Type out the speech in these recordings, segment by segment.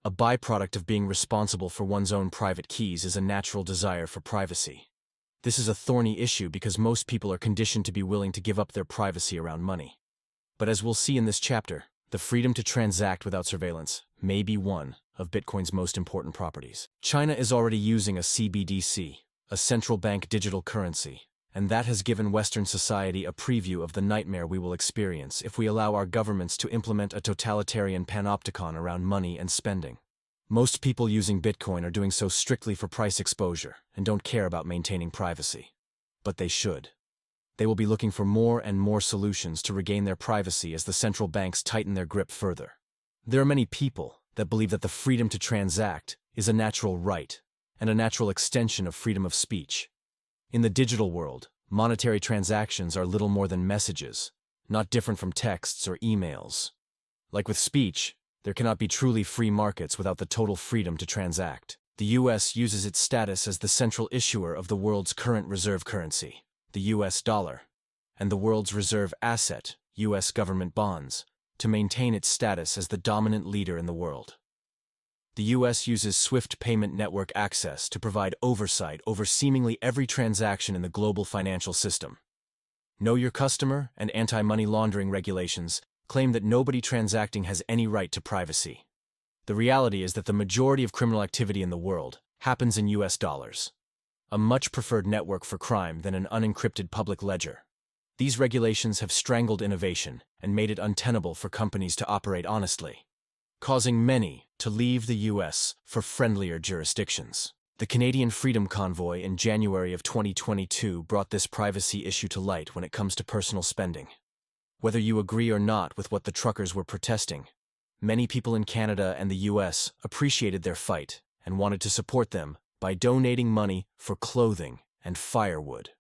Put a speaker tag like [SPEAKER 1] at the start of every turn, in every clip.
[SPEAKER 1] A byproduct of being responsible for one's own private keys is a natural desire for privacy. This is a thorny issue because most people are conditioned to be willing to give up their privacy around money. But as we'll see in this chapter, the freedom to transact without surveillance may be one of Bitcoin's most important properties. China is already using a CBDC, a central bank digital currency, and that has given Western society a preview of the nightmare we will experience if we allow our governments to implement a totalitarian panopticon around money and spending. Most people using Bitcoin are doing so strictly for price exposure and don't care about maintaining privacy. But they should. They will be looking for more and more solutions to regain their privacy as the central banks tighten their grip further. There are many people that believe that the freedom to transact is a natural right and a natural extension of freedom of speech. In the digital world, monetary transactions are little more than messages, not different from texts or emails. Like with speech, there cannot be truly free markets without the total freedom to transact. The US uses its status as the central issuer of the world's current reserve currency, the US dollar, and the world's reserve asset, US government bonds, to maintain its status as the dominant leader in the world. The US uses SWIFT payment network access to provide oversight over seemingly every transaction in the global financial system. Know Your Customer and anti-money laundering regulations claim that nobody transacting has any right to privacy. The reality is that the majority of criminal activity in the world happens in US dollars, a much preferred network for crime than an unencrypted public ledger. These regulations have strangled innovation and made it untenable for companies to operate honestly, causing many to leave the US for friendlier jurisdictions. The Canadian Freedom Convoy in January of 2022 brought this privacy issue to light when it comes to personal spending. Whether you agree or not with what the truckers were protesting, many people in Canada and the US appreciated their fight and wanted to support them by donating money for clothing and firewood.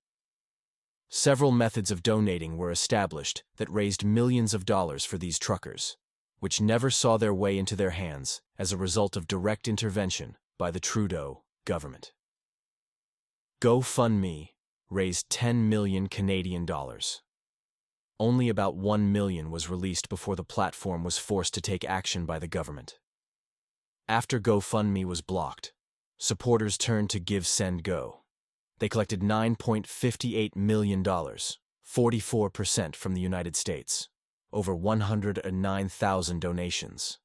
[SPEAKER 1] Several methods of donating were established that raised millions of dollars for these truckers, which never saw their way into their hands as a result of direct intervention by the Trudeau government. GoFundMe raised 10 million Canadian dollars. Only about 1 million was released before the platform was forced to take action by the government. After GoFundMe was blocked, supporters turned to GiveSendGo. They collected $9.58 million, 44% from the United States, over 109,000 donations.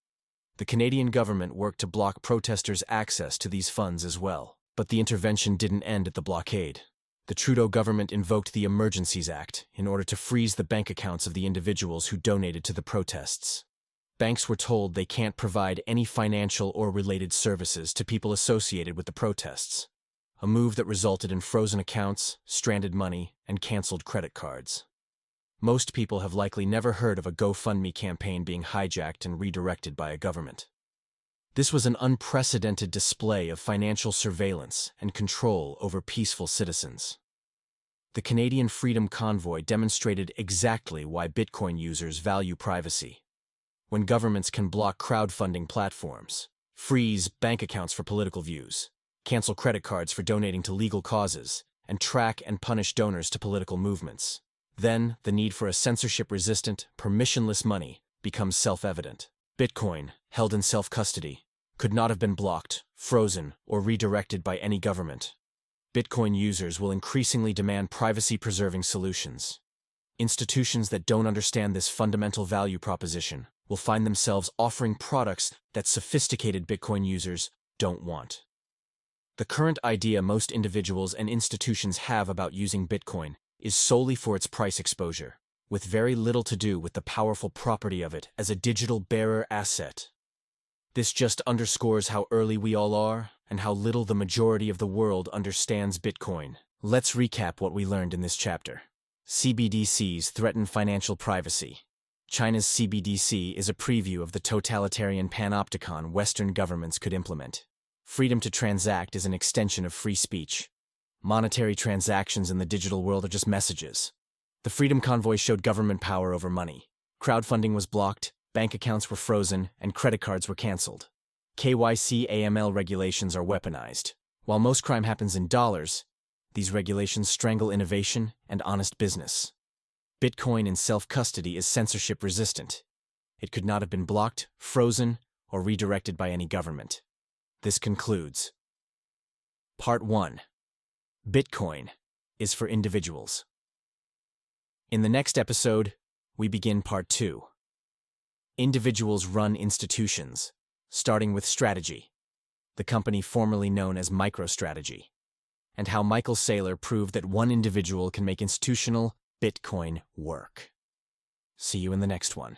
[SPEAKER 1] The Canadian government worked to block protesters' access to these funds as well, but the intervention didn't end at the blockade. The Trudeau government invoked the Emergencies Act in order to freeze the bank accounts of the individuals who donated to the protests. Banks were told they can't provide any financial or related services to people associated with the protests, a move that resulted in frozen accounts, stranded money, and canceled credit cards. Most people have likely never heard of a GoFundMe campaign being hijacked and redirected by a government. This was an unprecedented display of financial surveillance and control over peaceful citizens. The Canadian Freedom Convoy demonstrated exactly why Bitcoin users value privacy. When governments can block crowdfunding platforms, freeze bank accounts for political views, cancel credit cards for donating to legal causes, and track and punish donors to political movements, then the need for a censorship-resistant, permissionless money becomes self-evident. Bitcoin, held in self-custody, could not have been blocked, frozen, or redirected by any government. Bitcoin users will increasingly demand privacy-preserving solutions. Institutions that don't understand this fundamental value proposition will find themselves offering products that sophisticated Bitcoin users don't want. The current idea most individuals and institutions have about using Bitcoin is solely for its price exposure, with very little to do with the powerful property of it as a digital bearer asset. This just underscores how early we all are and how little the majority of the world understands Bitcoin. Let's recap what we learned in this chapter. CBDCs threaten financial privacy. China's CBDC is a preview of the totalitarian panopticon Western governments could implement. Freedom to transact is an extension of free speech. Monetary transactions in the digital world are just messages. The Freedom Convoy showed government power over money. Crowdfunding was blocked, bank accounts were frozen, and credit cards were canceled. KYC AML regulations are weaponized. While most crime happens in dollars, these regulations strangle innovation and honest business. Bitcoin in self-custody is censorship-resistant. It could not have been blocked, frozen, or redirected by any government. This concludes Part 1. Bitcoin is for individuals. In the next episode, we begin Part 2. Individuals run institutions, starting with Strategy, the company formerly known as MicroStrategy, and how Michael Saylor proved that one individual can make institutional Bitcoin work. See you in the next one.